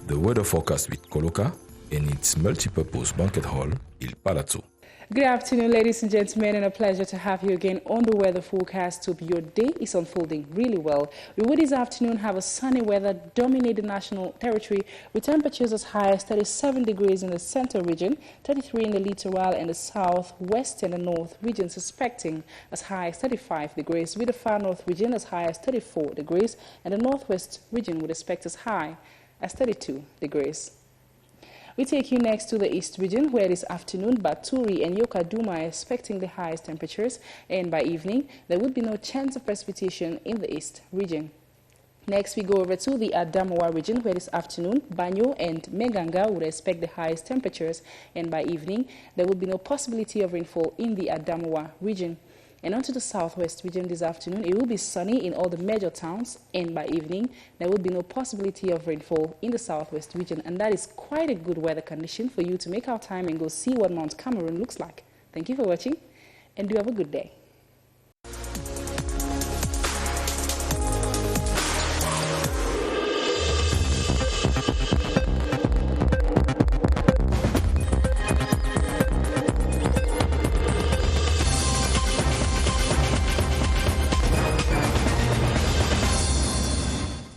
The weather forecast with Coloca and its multipurpose banquet hall, Il Palazzo. Good afternoon, ladies and gentlemen, and a pleasure to have you again on the weather forecast. Hope your day is unfolding really well. We will this afternoon have a sunny weather dominate the national territory with temperatures as high as 37 degrees in the central region, 33 in the littoral and the south, west and the north regions expecting as high as 35 degrees, with the far north region as high as 34 degrees and the northwest region would expect as high as 32 degrees. We take you next to the east region, where this afternoon Baturi and Yokaduma are expecting the highest temperatures, and by evening there would be no chance of precipitation in the east region. Next we go over to the Adamawa region, where this afternoon Banyo and Meganga would expect the highest temperatures, and by evening there would be no possibility of rainfall in the Adamawa region. And on to the southwest region this afternoon, it will be sunny in all the major towns, and by evening, there will be no possibility of rainfall in the southwest region. And that is quite a good weather condition for you to make our time and go see what Mount Cameroon looks like. Thank you for watching, and do have a good day.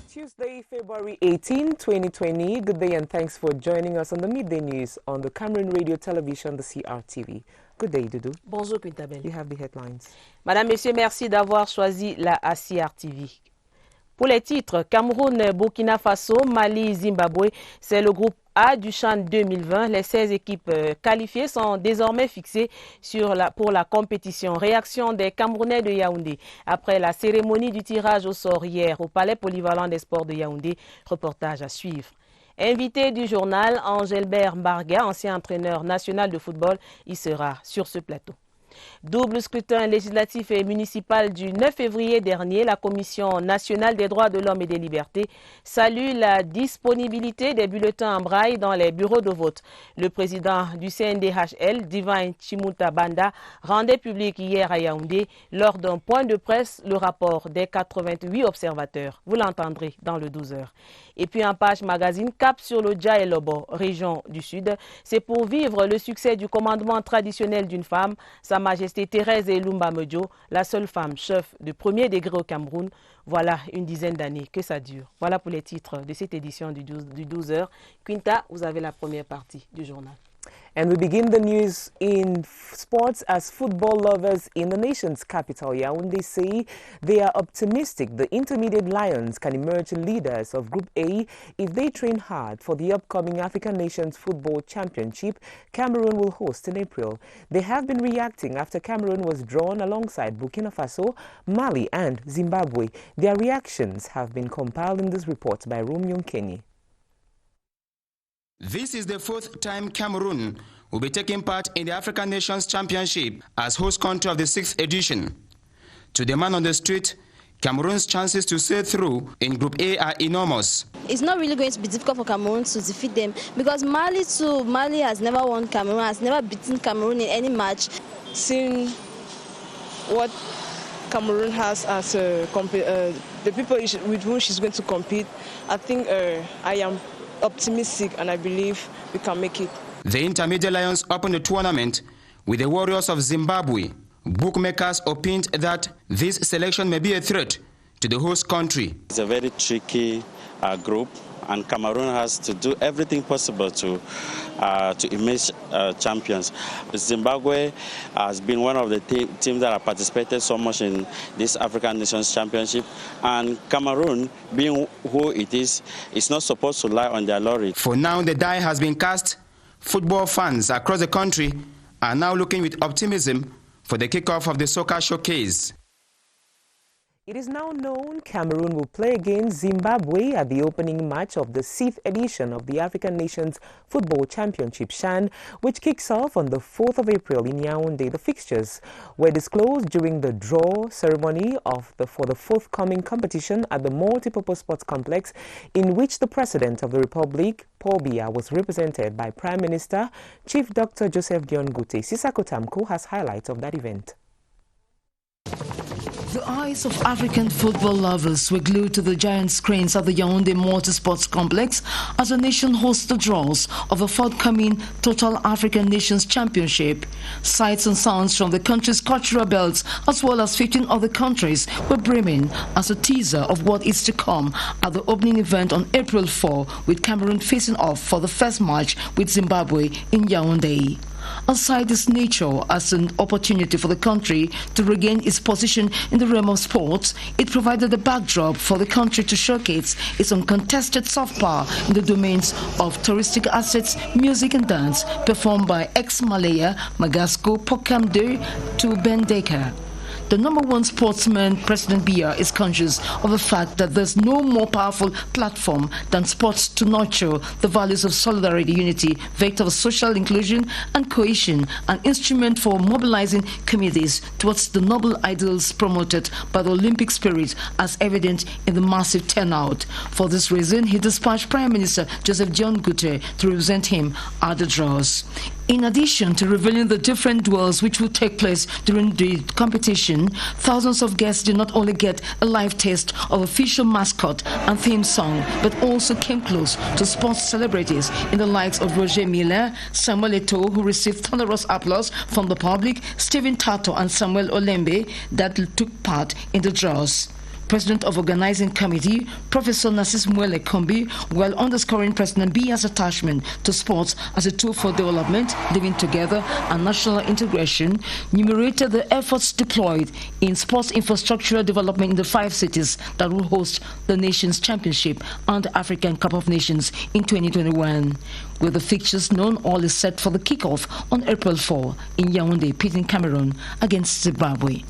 Tuesday, February 18, 2020. Good day and thanks for joining us on the Midday News on the Cameroon Radio Television, the CRTV. Good day, Doudou. Bonjour, Quintabel. You have the headlines. Madame, Messieurs, merci d'avoir choisi la CRTV. Pour les titres, Cameroun, Burkina Faso, Mali, Zimbabwe, c'est le groupe A du CHAN 2020. Les 16 équipes qualifiées sont désormais fixées pour la compétition. Réaction des Camerounais de Yaoundé après la cérémonie du tirage au sort hier au Palais Polyvalent des Sports de Yaoundé. Reportage à suivre. Invité du journal, Angelbert Mbarga, ancien entraîneur national de football, il sera sur ce plateau. Double scrutin législatif et municipal du 9 février dernier, la Commission nationale des droits de l'homme et des libertés salue la disponibilité des bulletins en braille dans les bureaux de vote. Le président du CNDHL, Divine Chimuta Banda, rendait public hier à Yaoundé, lors d'un point de presse, le rapport des 88 observateurs. Vous l'entendrez dans le 12 heures. Et puis en page magazine, cap sur le Dja et Lobo, région du Sud. C'est pour vivre le succès du commandement traditionnel d'une femme, Sa Majesté Thérèse Elumba Medjo, la seule femme chef de premier degré au Cameroun. Voilà une dizaine d'années que ça dure. Voilà pour les titres de cette édition du 12 heures. Quinta, vous avez la première partie du journal. And we begin the news in sports as football lovers in the nation's capital, Yaoundé, say they are optimistic the intermediate Lions can emerge leaders of Group A if they train hard for the upcoming African Nations Football Championship Cameroon will host in April. They have been reacting after Cameroon was drawn alongside Burkina Faso, Mali and Zimbabwe. Their reactions have been compiled in this report by Romeo Kenny. This is the fourth time Cameroon will be taking part in the African Nations Championship as host country of the 6th edition. To the man on the street, Cameroon's chances to sail through in Group A are enormous. It's not really going to be difficult for Cameroon to defeat them because Mali has never won Cameroon, has never beaten Cameroon in any match. Seeing what Cameroon has as the people with whom she's going to compete, I think I am optimistic and I believe we can make it. The Intermediate Lions opened the tournament with the Warriors of Zimbabwe. Bookmakers opined that this selection may be a threat to the host country. It's a very tricky group, and Cameroon has to do everything possible to emerge champions. Zimbabwe has been one of the teams that have participated so much in this African Nations Championship, and Cameroon, being who it is not supposed to lie on their laurels. For now, the die has been cast. Football fans across the country are now looking with optimism for the kickoff of the soccer showcase. It is now known Cameroon will play against Zimbabwe at the opening match of the 6th edition of the African Nations Football Championship CHAN, which kicks off on the 4th of April in Yaoundé. The fixtures were disclosed during the draw ceremony for the forthcoming competition at the Multipurpose Sports Complex, in which the President of the Republic, Paul Biya, was represented by Prime Minister Chief Dr. Joseph Dion Gute. Sisako Tamko has highlights of that event. The eyes of African football lovers were glued to the giant screens at the Yaoundé Multisports Complex as the nation hosts the draws of the forthcoming Total African Nations Championship. Sights and sounds from the country's cultural belts as well as 15 other countries were brimming as a teaser of what is to come at the opening event on April 4, with Cameroon facing off for the first match with Zimbabwe in Yaoundé. Aside its nature as an opportunity for the country to regain its position in the realm of sports, it provided a backdrop for the country to showcase its uncontested soft power in the domains of touristic assets, music and dance, performed by ex-Malaya, Magasco, Pokam De to Ben Decker. The #1 sportsman, President Biya, is conscious of the fact that there's no more powerful platform than sports to nurture the values of solidarity, unity, vector of social inclusion and cohesion, an instrument for mobilizing communities towards the noble ideals promoted by the Olympic spirit as evident in the massive turnout. For this reason, he dispatched Prime Minister Joseph John Gute to represent him at the draws. In addition to revealing the different duels which will take place during the competition, thousands of guests did not only get a live taste of official mascot and theme song, but also came close to sports celebrities in the likes of Roger Miller, Samuel Eto'o, who received thunderous applause from the public, Stephen Tato and Samuel Olembe that took part in the draws. President of Organizing Committee, Professor Narcisse Mwele Kombi, while underscoring President Biya's attachment to sports as a tool for development, living together and national integration, enumerated the efforts deployed in sports infrastructural development in the 5 cities that will host the nation's championship and the African Cup of Nations in 2021. With the fixtures known, all is set for the kickoff on April 4 in Yaoundé, pitting Cameroon against Zimbabwe.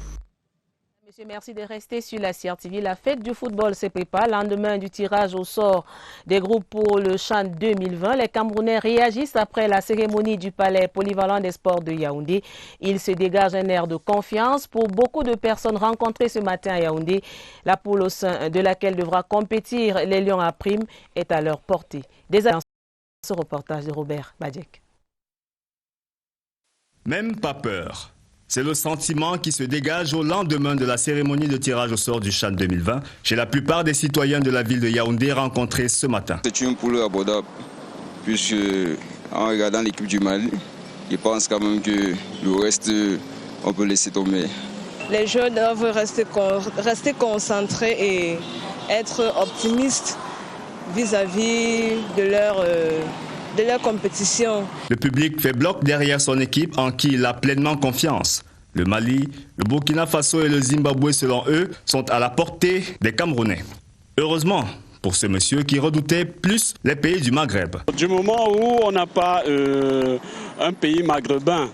Monsieur, merci de rester sur la CRTV. La fête du football se prépare. Lendemain du tirage au sort des groupes pour le CHAN 2020, les Camerounais réagissent après la cérémonie du Palais Polyvalent des Sports de Yaoundé. Il se dégage un air de confiance pour beaucoup de personnes rencontrées ce matin à Yaoundé. La poule au sein de laquelle devra compétir les Lions à prime est à leur portée. Ce reportage de Robert Badjek. Même pas peur. C'est le sentiment qui se dégage au lendemain de la cérémonie de tirage au sort du CHAN 2020 chez la plupart des citoyens de la ville de Yaoundé rencontrés ce matin. C'est une poule abordable, puisque en regardant l'équipe du Mali, je pense quand même que le reste, on peut laisser tomber. Les joueurs doivent rester concentrés et être optimistes vis-à-vis de leur compétition. Le public fait bloc derrière son équipe en qui il a pleinement confiance. Le Mali, le Burkina Faso et le Zimbabwe, selon eux, sont à la portée des Camerounais. Heureusement pour ce monsieur qui redoutait plus les pays du Maghreb. Du moment où on n'a pas un pays maghrébin,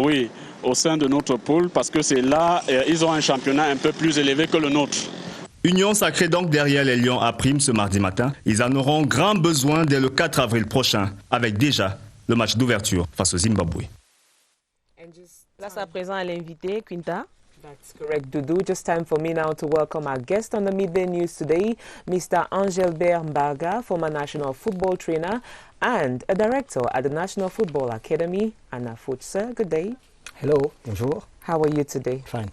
oui, au sein de notre poule, parce que c'est là, ils ont un championnat un peu plus élevé que le nôtre. Union sacrée donc derrière les Lions à prime ce mardi matin. Ils en auront grand besoin dès le 4 avril prochain, avec déjà le match d'ouverture face au Zimbabwe. Place à présent à l'invité, Quinta. That's correct, Dudu. Just time for me now to welcome our guest on the Midday News today, Mr. Angelbert Mbaga, former national football trainer and a director at the National Football Academy. Anna Foot, sir, good day. Hello, bonjour. How are you today? Fine.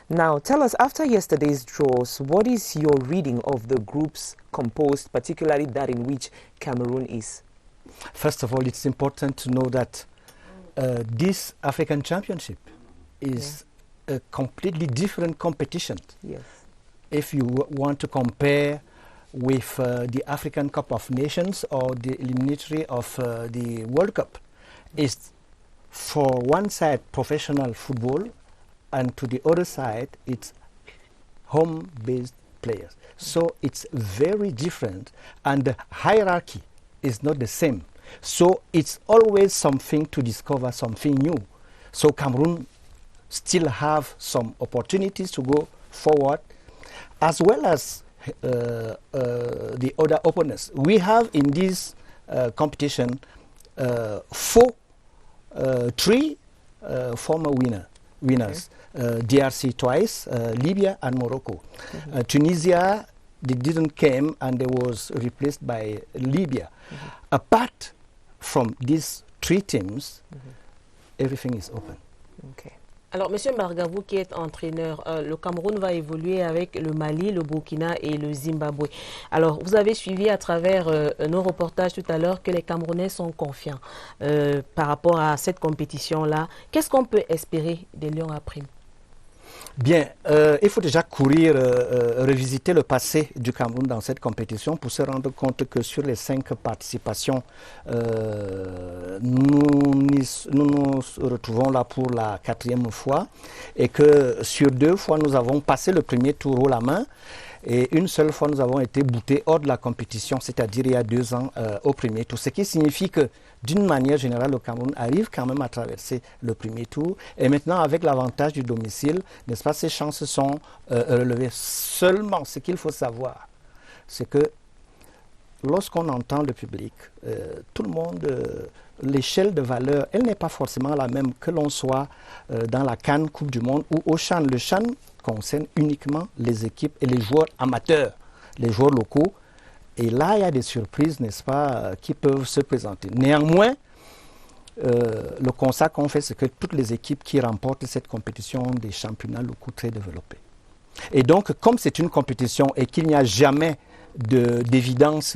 Now, tell us, after yesterday's draws, what is your reading of the groups composed, particularly that in which Cameroon is? First of all, it's important to know that this African Championship is a completely different competition. Yes. If you want to compare with the African Cup of Nations or the eliminatory of the World Cup, it's for one side professional football, and to the other side, it's home-based players. So it's very different, and the hierarchy is not the same. So it's always something to discover, something new. So Cameroon still have some opportunities to go forward, as well as the other opponents. We have in this competition three former winners. DRC twice, Libya and Morocco. Tunisia, they didn't come and they was replaced by Libya. Apart from these three teams, everything is open. Okay. Alors, M. Mbarga, vous qui êtes entraîneur, le Cameroun va évoluer avec le Mali, le Burkina et le Zimbabwe. Alors, vous avez suivi à travers nos reportages tout à l'heure que les Camerounais sont confiants par rapport à cette compétition-là. Qu'est-ce qu'on peut espérer des Lions à Prime? Bien, il faut déjà revisiter le passé du Cameroun dans cette compétition pour se rendre compte que sur les 5 participations, nous nous retrouvons là pour la 4e fois et que sur 2 fois, nous avons passé le premier tour haut la main et une seule fois, nous avons été boutés hors de la compétition, c'est-à-dire il y a 2 ans au premier tour. Ce qui signifie que d'une manière générale, le Cameroun arrive quand même à traverser le premier tour. Et maintenant, avec l'avantage du domicile, n'est-ce pas, ses chances sont relevées. Seulement, ce qu'il faut savoir, c'est que lorsqu'on entend le public, tout le monde, l'échelle de valeur, elle n'est pas forcément la même que l'on soit dans la CAN Coupe du Monde ou au CHAN. Le CHAN concerne uniquement les équipes et les joueurs amateurs, les joueurs locaux. Et là, il y a des surprises, n'est-ce pas, qui peuvent se présenter. Néanmoins, le constat qu'on fait, c'est que toutes les équipes qui remportent cette compétition ont des championnats locaux très développés. Et donc, comme c'est une compétition et qu'il n'y a jamais d'évidence,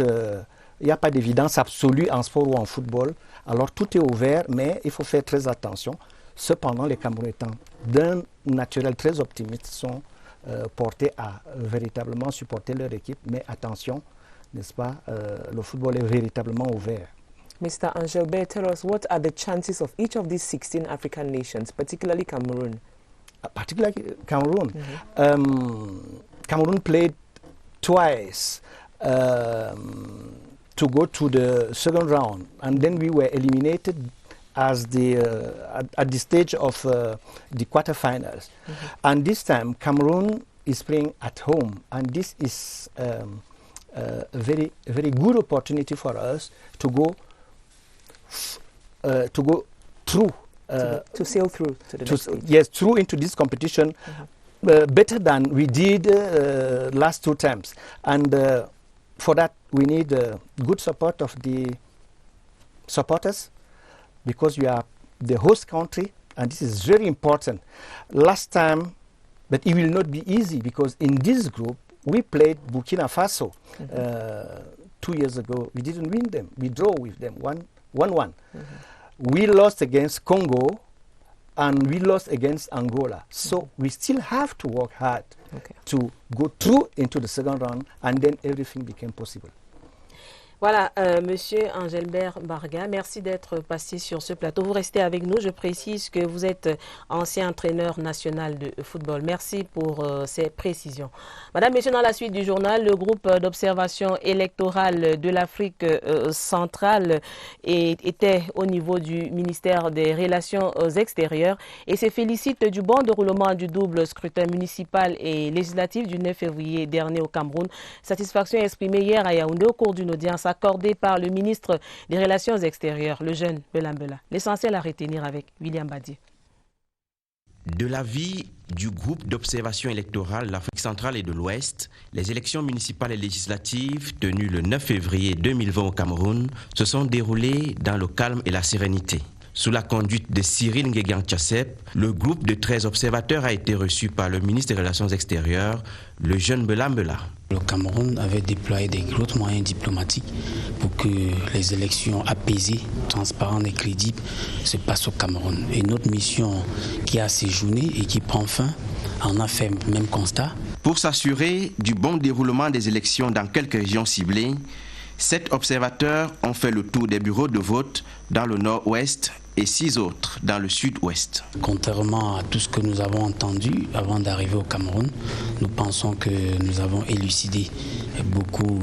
il n'y a pas d'évidence absolue en sport ou en football, alors tout est ouvert, mais il faut faire très attention. Cependant, les Camerounais étant d'un naturel très optimiste sont portés à véritablement supporter leur équipe, mais attention, n'est-ce pas, le football est véritablement ouvert. Mr. Angelbert, tell us, what are the chances of each of these 16 African nations, particularly Cameroon? Particularly Cameroon. Cameroon played twice to go to the second round, and then we were eliminated as at the stage of the quarterfinals. And this time, Cameroon is playing at home, and this is a very good opportunity for us to go through to sail through to the next stage. Yes, through into this competition better than we did last 2 times, and for that we need good support of the supporters, because we are the host country and this is very important. Last time, but it will not be easy, because in this group we played Burkina Faso 2 years ago. We didn't win them. We drew with them 1-1. We lost against Congo and we lost against Angola. So we still have to work hard to go through into the second round, and then everything became possible. Voilà, Monsieur Angelbert Mbarga, merci d'être passé sur ce plateau. Vous restez avec nous. Je précise que vous êtes ancien entraîneur national de football. Merci pour ces précisions. Madame, Messieurs, dans la suite du journal, le groupe d'observation électorale de l'Afrique centrale était au niveau du ministère des Relations extérieures et se félicite du bon déroulement du double scrutin municipal et législatif du 9 février dernier au Cameroun. Satisfaction exprimée hier à Yaoundé au cours d'une audience accordé par le ministre des Relations extérieures, le jeune Belambela. L'essentiel à retenir avec William Badier. De l'avis du groupe d'observation électorale de l'Afrique centrale et de l'Ouest, les élections municipales et législatives tenues le 9 février 2020 au Cameroun se sont déroulées dans le calme et la sérénité. Sous la conduite de Cyril Nguégan Tchassep, le groupe de 13 observateurs a été reçu par le ministre des Relations extérieures, le jeune Belambela. Le Cameroun avait déployé des gros moyens diplomatiques pour que les élections apaisées, transparentes et crédibles se passent au Cameroun. Et notre mission qui a séjourné et qui prend fin en a fait le même constat. Pour s'assurer du bon déroulement des élections dans quelques régions ciblées, 7 observateurs ont fait le tour des bureaux de vote dans le nord-ouest et 6 autres dans le sud-ouest. Contrairement à tout ce que nous avons entendu avant d'arriver au Cameroun, nous pensons que nous avons élucidé beaucoup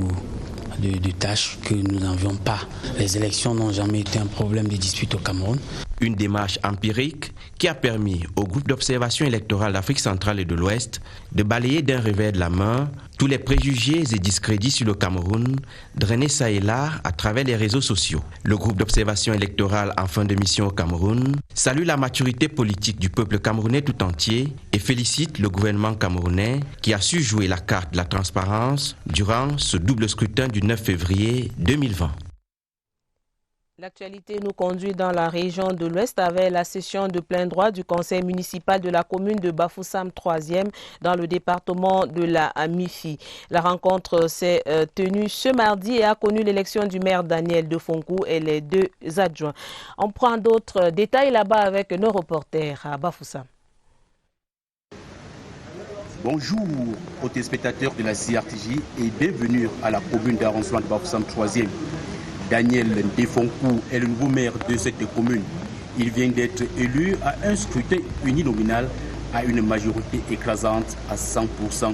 de tâches que nous n'avions pas. Les élections n'ont jamais été un problème de dispute au Cameroun. Une démarche empirique qui a permis au groupe d'observation électorale d'Afrique centrale et de l'Ouest de balayer d'un revers de la main tous les préjugés et discrédits sur le Cameroun, drainés ça et là à travers les réseaux sociaux. Le groupe d'observation électorale en fin de mission au Cameroun salue la maturité politique du peuple camerounais tout entier et félicite le gouvernement camerounais qui a su jouer la carte de la transparence durant ce double scrutin du 9 février 2020. L'actualité nous conduit dans la région de l'Ouest avec la session de plein droit du conseil municipal de la commune de Bafoussam 3e dans le département de la Mifi. La rencontre s'est tenue ce mardi et a connu l'élection du maire Daniel Defonkou et les 2 adjoints. On prend d'autres détails là-bas avec nos reporters à Bafoussam. Bonjour aux téléspectateurs de la CRTJ et bienvenue à la commune d'arrondissement de Bafoussam 3e. Daniel Defonkou est le nouveau maire de cette commune. Il vient d'être élu à un scrutin uninominal à une majorité écrasante à 100%.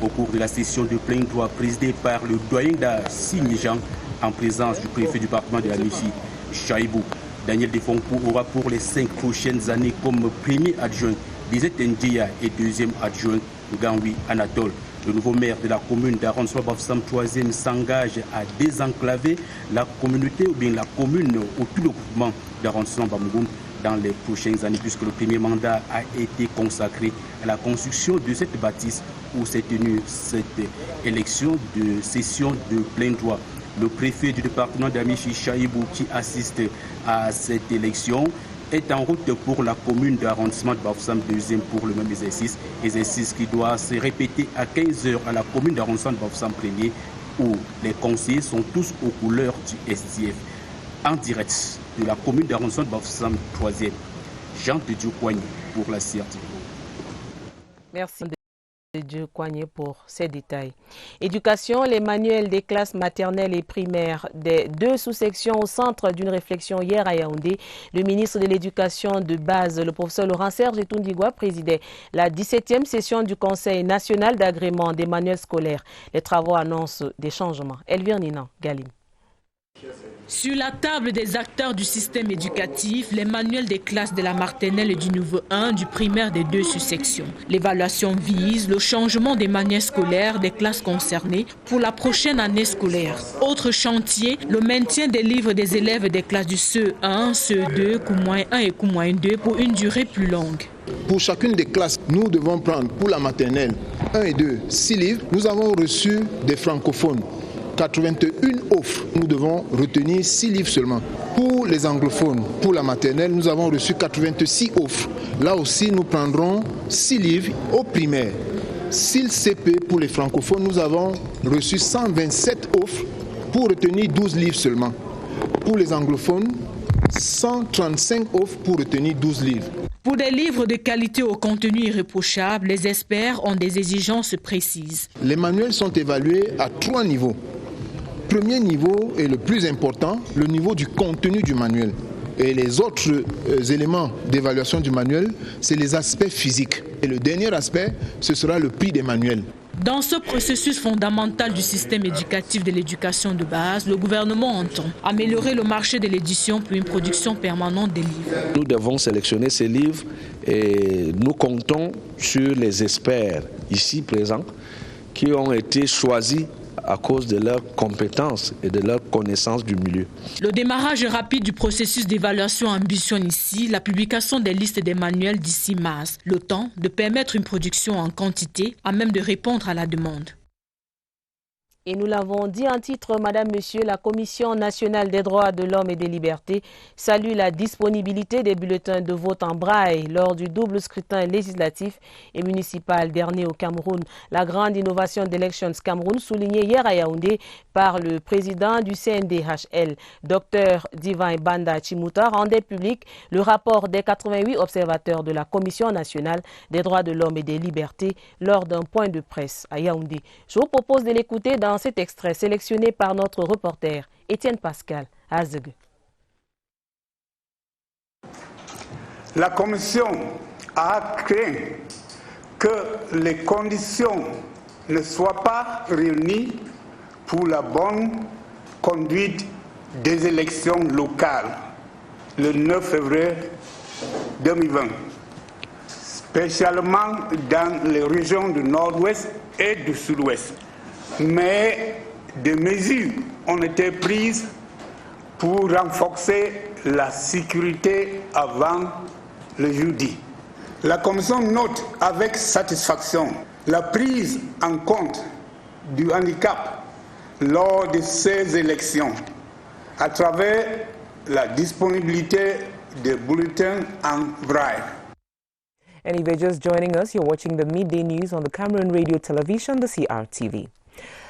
Au cours de la session de plein droit présidée par le doyen d'Assigne Jean en présence du préfet du département de la Mifi, Chaïbou, Daniel Defonkou aura pour les 5 prochaines années comme premier adjoint Bizet Ndia et deuxième adjoint Ganwi Anatole. Le nouveau maire de la commune d'arrondissement Bafoussam 3e s'engage à désenclaver la communauté ou bien la commune ou tout le groupement d'arrondissement Bamougoum dans les prochaines années puisque le premier mandat a été consacré à la construction de cette bâtisse où s'est tenue cette élection de session de plein droit. Le préfet du département d'Amichi Chaïbou qui assiste à cette élection est en route pour la commune d'arrondissement de Bafoussam 2e pour le même exercice qui doit se répéter à 15h à la commune d'arrondissement de Bafoussam 1er où les conseillers sont tous aux couleurs du SDF. En direct de la commune d'arrondissement de Bafoussam 3e, Jean de Dieu Coigny pour la CRTV. Merci de Dieu Coigny pour ces détails. Éducation, les manuels des classes maternelles et primaires des 2 sous-sections au centre d'une réflexion hier à Yaoundé. Le ministre de l'Éducation de base, le professeur Laurent-Serge Etundigwa, présidait la 17e session du Conseil national d'agrément des manuels scolaires. Les travaux annoncent des changements. Elvire Ninan, Galim. Sur la table des acteurs du système éducatif, les manuels des classes de la maternelle et du niveau 1 du primaire des 2 sous-sections. L'évaluation vise le changement des manuels scolaires des classes concernées pour la prochaine année scolaire. Autre chantier, le maintien des livres des élèves des classes du CE1, CE2, Q-1 et Q-2 pour une durée plus longue. Pour chacune des classes, nous devons prendre pour la maternelle 1 et 2, 6 livres. Nous avons reçu des francophones. 81 offres, nous devons retenir 6 livres seulement. Pour les anglophones, pour la maternelle, nous avons reçu 86 offres. Là aussi, nous prendrons 6 livres au primaire. 6 CP pour les francophones, nous avons reçu 127 offres pour retenir 12 livres seulement. Pour les anglophones, 135 offres pour retenir 12 livres. Pour des livres de qualité au contenu irréprochable, les experts ont des exigences précises. Les manuels sont évalués à 3 niveaux. Premier niveau est le plus important, le niveau du contenu du manuel. Et les autres éléments d'évaluation du manuel, c'est les aspects physiques. Et le dernier aspect, ce sera le prix des manuels. Dans ce processus fondamental du système éducatif de l'éducation de base, le gouvernement entend améliorer le marché de l'édition pour une production permanente des livres. Nous devons sélectionner ces livres et nous comptons sur les experts ici présents qui ont été choisis à cause de leurs compétences et de leur connaissance du milieu. Le démarrage rapide du processus d'évaluation ambitionne ici la publication des listes des manuels d'ici mars, le temps de permettre une production en quantité à même de répondre à la demande. Et nous l'avons dit en titre, Madame, Monsieur, la Commission nationale des droits de l'homme et des libertés salue la disponibilité des bulletins de vote en braille lors du double scrutin législatif et municipal dernier au Cameroun. La grande innovation d'Elections Cameroun soulignée hier à Yaoundé par le président du CNDHL, Dr Divin Banda Chimuta, rendait public le rapport des 88 observateurs de la Commission nationale des droits de l'homme et des libertés lors d'un point de presse à Yaoundé. Je vous propose de l'écouter dans cet extrait sélectionné par notre reporter Étienne Pascal Azeg. La Commission a craint que les conditions ne soient pas réunies pour la bonne conduite des élections locales le 9 février 2020, spécialement dans les régions du Nord-Ouest et du Sud-Ouest. Mais des mesures ont été prises pour renforcer la sécurité avant le jeudi. La Commission note avec satisfaction la prise en compte du handicap lors de ces élections à travers la disponibilité des bulletins en braille. And if you're just joining us, you're watching the midday news on the Cameroon Radio Television, the CRTV.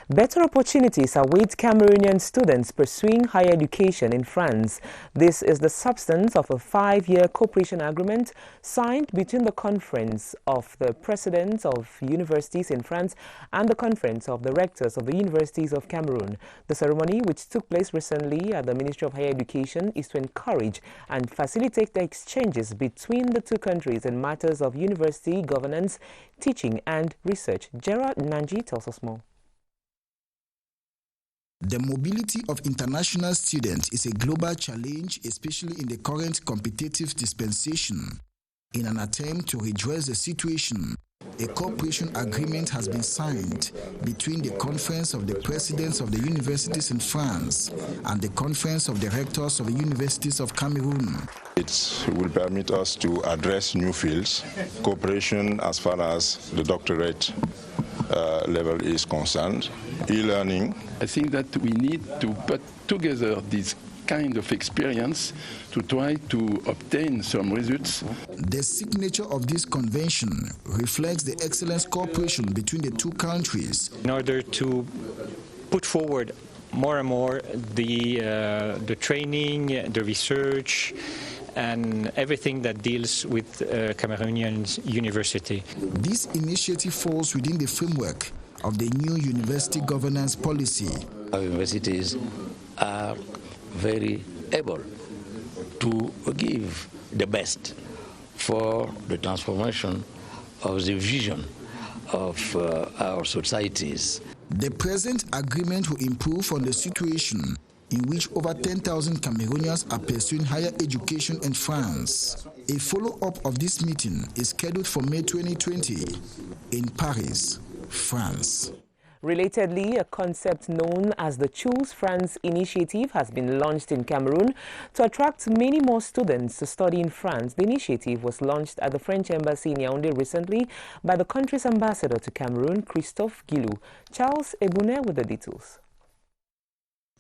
Better opportunities await Cameroonian students pursuing higher education in France. This is the substance of a 5-year cooperation agreement signed between the Conference of the Presidents of Universities in France and the Conference of the Rectors of the Universities of Cameroon. The ceremony, which took place recently at the Ministry of Higher Education, is to encourage and facilitate the exchanges between the two countries in matters of university governance, teaching and research. Gerard Nanji tells us more. The mobility of international students is a global challenge, especially in the current competitive dispensation. In an attempt to redress the situation, a cooperation agreement has been signed between the Conference of the Presidents of the Universities in France and the Conference of the Rectors of the Universities of Cameroon. It will permit us to address new fields, cooperation as far as the doctorate level is concerned, e-learning. I think that we need to put together this kind of experience to try to obtain some results. The signature of this convention reflects the excellent cooperation between the two countries. In order to put forward more and more the training, the research, and everything that deals with Cameroonian university. This initiative falls within the framework of the new university governance policy. Our universities are very able to give the best for the transformation of the vision of our societies. The present agreement will improve on the situation in which over 10,000 Cameroonians are pursuing higher education in France. A follow-up of this meeting is scheduled for May 2020 in Paris, France. Relatedly, a concept known as the Choose France initiative has been launched in Cameroon to attract many more students to study in France. The initiative was launched at the French Embassy in Yaoundé recently by the country's ambassador to Cameroon, Christophe Guilou. Charles Ebounet with the details.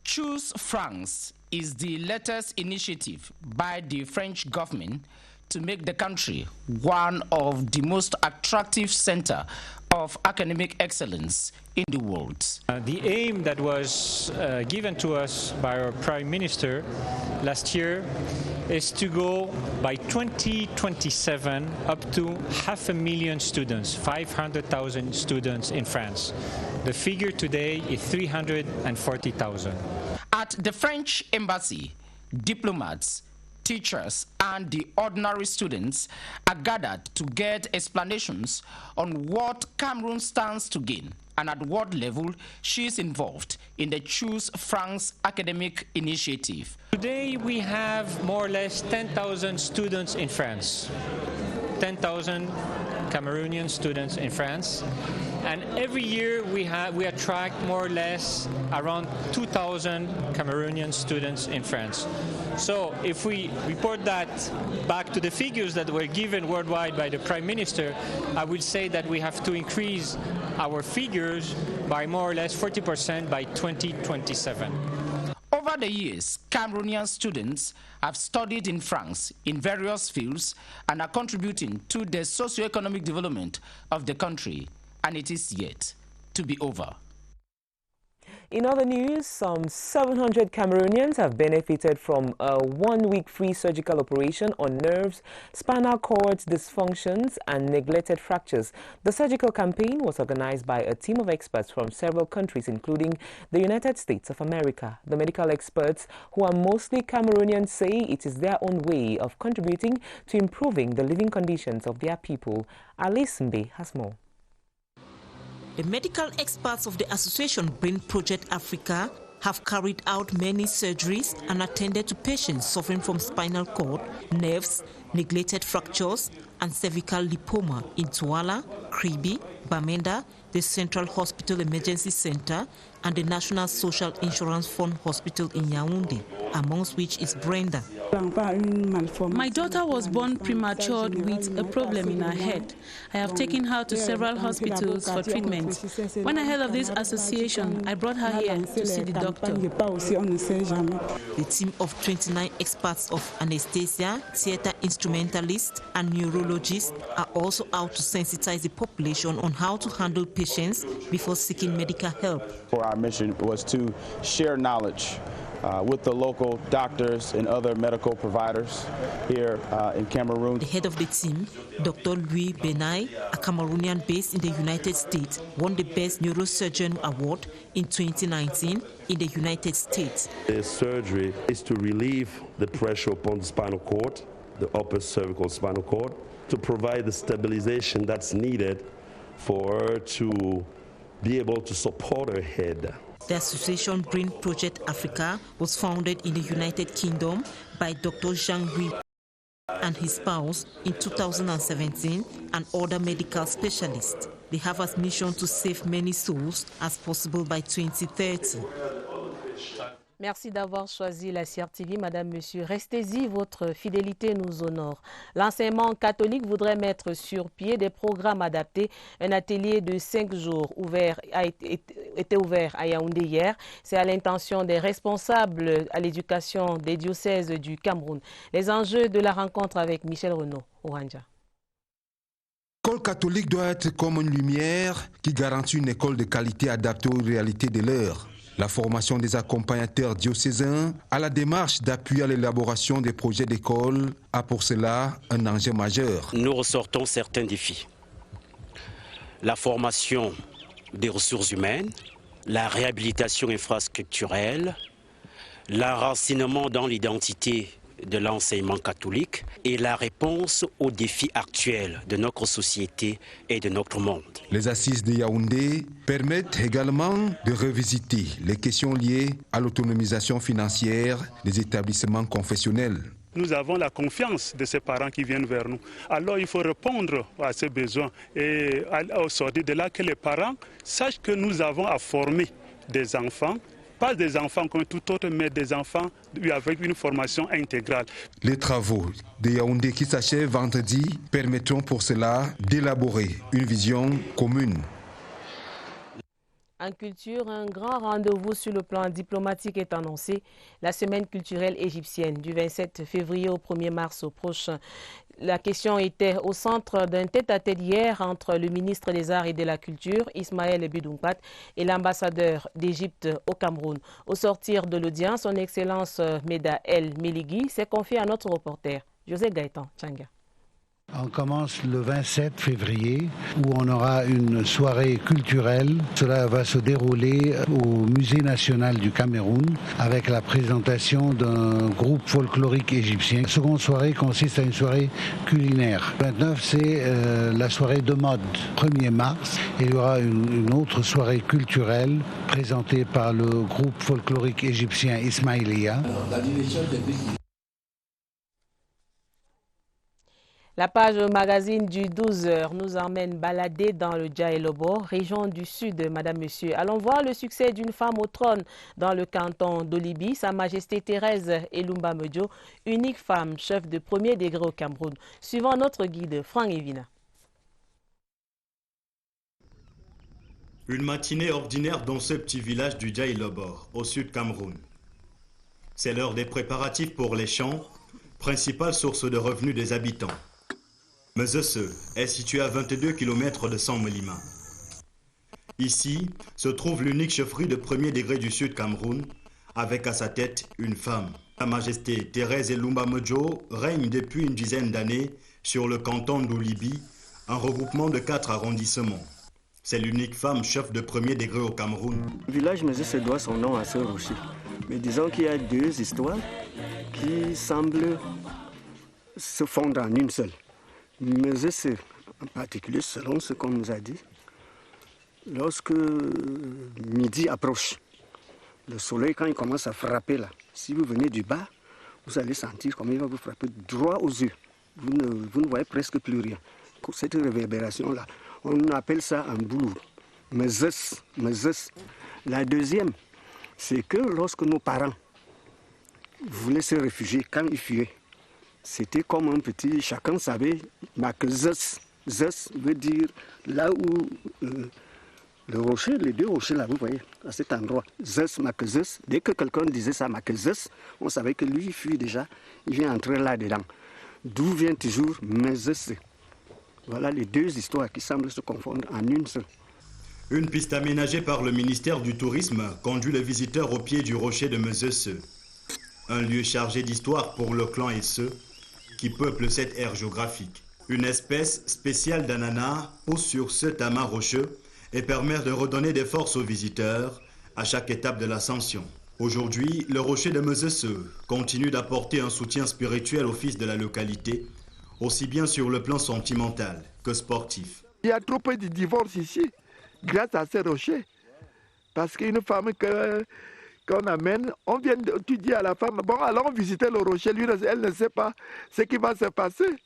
Choose France is the latest initiative by the French government to make the country one of the most attractive centers of academic excellence in the world. The aim that was given to us by our Prime Minister last year is to go by 2027 up to 500,000 students, 500,000 students in France. The figure today is 340,000. At the French embassy, diplomats, teachers, and the ordinary students are gathered to get explanations on what Cameroon stands to gain and at what level she is involved in the Choose France academic initiative. Today we have more or less 10,000 students in France, 10,000 Cameroonian students in France, and every year we attract more or less around 2,000 Cameroonian students in France. So if we report that back to the figures that were given worldwide by the Prime Minister, I would say that we have to increase our figures by more or less 40% by 2027. Over the years, Cameroonian students have studied in France in various fields and are contributing to the socio-economic development of the country, and it is yet to be over. In other news, some 700 Cameroonians have benefited from a 1-week free surgical operation on nerves, spinal cord dysfunctions, and neglected fractures. The surgical campaign was organized by a team of experts from several countries, including the United States of America. The medical experts, who are mostly Cameroonians, say it is their own way of contributing to improving the living conditions of their people. Alice Mbe has more. The medical experts of the association Brain Project Africa have carried out many surgeries and attended to patients suffering from spinal cord, nerves, neglected fractures, and cervical lipoma in Douala, Kribi, Bamenda, the Central Hospital Emergency Center, and the National Social Insurance Fund Hospital in Yaoundé, amongst which is Brenda. My daughter was born premature with a problem in her head. I have taken her to several hospitals for treatment. When I heard of this association, I brought her here to see the doctor. The team of 29 experts of anesthesia, theater instrumentalists, and neurologists are also out to sensitize the population on how to handle patients before seeking medical help. Our mission was to share knowledge with the local doctors and other medical providers here in Cameroon. The head of the team, Dr. Louis Benay, a Cameroonian based in the United States, won the Best Neurosurgeon Award in 2019 in the United States. The surgery is to relieve the pressure upon the spinal cord, the upper cervical spinal cord, to provide the stabilization that's needed for her to be able to support her head. The association Brain Project Africa was founded in the United Kingdom by Dr. Jean-Louis and his spouse in 2017 and other medical specialists. They have as mission to save many souls as possible by 2030. Merci d'avoir choisi la CRTV, Madame, Monsieur. Restez-y, votre fidélité nous honore. L'enseignement catholique voudrait mettre sur pied des programmes adaptés. Un atelier de 5 jours était ouvert à Yaoundé hier. C'est à l'intention des responsables à l'éducation des diocèses du Cameroun. Les enjeux de la rencontre avec Michel Renaud, Oranja. L'école catholique doit être comme une lumière qui garantit une école de qualité adaptée aux réalités de l'heure. La formation des accompagnateurs diocésains à la démarche d'appui à l'élaboration des projets d'école a pour cela un enjeu majeur. Nous ressortons certains défis. La formation des ressources humaines, la réhabilitation infrastructurelle, l'enracinement dans l'identité de l'enseignement catholique et la réponse aux défis actuels de notre société et de notre monde. Les assises de Yaoundé permettent également de revisiter les questions liées à l'autonomisation financière des établissements confessionnels. Nous avons la confiance de ces parents qui viennent vers nous. Alors il faut répondre à ces besoins et au sortir de là que les parents sachent que nous avons à former des enfants. Pas des enfants comme tout autre, mais des enfants avec une formation intégrale. Les travaux de Yaoundé qui s'achèvent vendredi permettront pour cela d'élaborer une vision commune. En culture, un grand rendez-vous sur le plan diplomatique est annoncé. La semaine culturelle égyptienne du 27 février au 1er mars au prochain. La question était au centre d'un tête-à-tête hier entre le ministre des Arts et de la Culture, Ismaël Bidoumpat, et l'ambassadeur d'Égypte au Cameroun. Au sortir de l'audience, son Excellence Meda El Meligui s'est confié à notre reporter, José Gaëtan Tchanga. On commence le 27 février où on aura une soirée culturelle. Cela va se dérouler au Musée national du Cameroun avec la présentation d'un groupe folklorique égyptien. La seconde soirée consiste à une soirée culinaire. Le 29, c'est la soirée de mode. 1er mars, il y aura une autre soirée culturelle présentée par le groupe folklorique égyptien Ismaïlia. La page magazine du 12h nous emmène balader dans le Djaïlobo, région du sud, Madame, Monsieur. Allons voir le succès d'une femme au trône dans le canton d'Olibi, Sa Majesté Thérèse Elumba Medjo, unique femme chef de premier degré au Cameroun. Suivant notre guide, Franck Evina. Une matinée ordinaire dans ce petit village du Djaïlobo, au sud Cameroun. C'est l'heure des préparatifs pour les champs, principale source de revenus des habitants. Mezese est situé à 22 km de Sammelima. Ici se trouve l'unique chefferie de premier degré du sud Cameroun, avec à sa tête une femme. Sa Majesté Thérèse Elumba Medjo règne depuis une dizaine d'années sur le canton d'Olibi, un regroupement de 4 arrondissements. C'est l'unique femme chef de premier degré au Cameroun. Le village Mezese doit son nom à ce rocher. Mais disons qu'il y a deux histoires qui semblent se fondre en une seule. Mezese, en particulier, selon ce qu'on nous a dit, lorsque midi approche, le soleil, quand il commence à frapper là, si vous venez du bas, vous allez sentir comment il va vous frapper droit aux yeux. vous ne voyez presque plus rien. Cette réverbération-là, on appelle ça un boulot. Mezes. La deuxième, c'est que lorsque nos parents voulaient se réfugier, quand ils fuyaient, c'était comme un petit, chacun savait, Makezes. Zes veut dire là où le rocher, les deux rochers là, vous voyez, à cet endroit, Zes, Makezes. Dès que quelqu'un disait ça, Makezes, on savait que lui, il fuit déjà, il vient entrer là-dedans. D'où vient toujours Mezes. Voilà les deux histoires qui semblent se confondre en une seule. Une piste aménagée par le ministère du Tourisme conduit les visiteurs au pied du rocher de Mezes. Un lieu chargé d'histoire pour le clan Esseux qui peuple cette aire géographique. Une espèce spéciale d'ananas pousse sur ce tamas rocheux et permet de redonner des forces aux visiteurs à chaque étape de l'ascension. Aujourd'hui, le rocher de Mezes continue d'apporter un soutien spirituel aux fils de la localité, aussi bien sur le plan sentimental que sportif. Il y a trop peu de divorces ici, grâce à ces rochers. Parce qu'une femme qu'on amène, on vient tu dis à la femme, bon, allons visiter le rocher, lui, elle ne sait pas ce qui va se passer.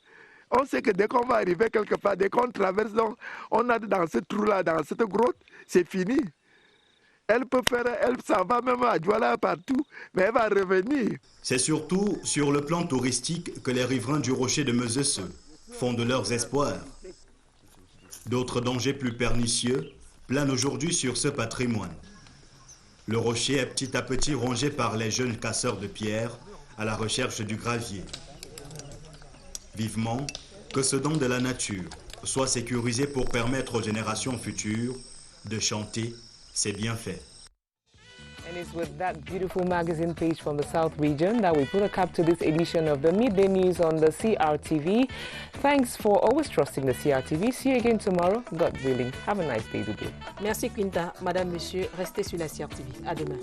On sait que dès qu'on va arriver quelque part, dès qu'on traverse, donc, on a dans ce trou-là, dans cette grotte, c'est fini. Elle peut faire, elle s'en va même à Douala partout, mais elle va revenir. C'est surtout sur le plan touristique que les riverains du rocher de Mezes font de leurs espoirs. D'autres dangers plus pernicieux planent aujourd'hui sur ce patrimoine. Le rocher est petit à petit rongé par les jeunes casseurs de pierres à la recherche du gravier. Vivement que ce don de la nature soit sécurisé pour permettre aux générations futures de chanter ses bienfaits. And it's with that beautiful magazine page from the South region that we put a cap to this edition of the Midday News on the CRTV. Thanks for always trusting the CRTV. See you again tomorrow, God willing. Have a nice day today. Merci Quinta. Madame, Monsieur, restez sur la CRTV. À demain.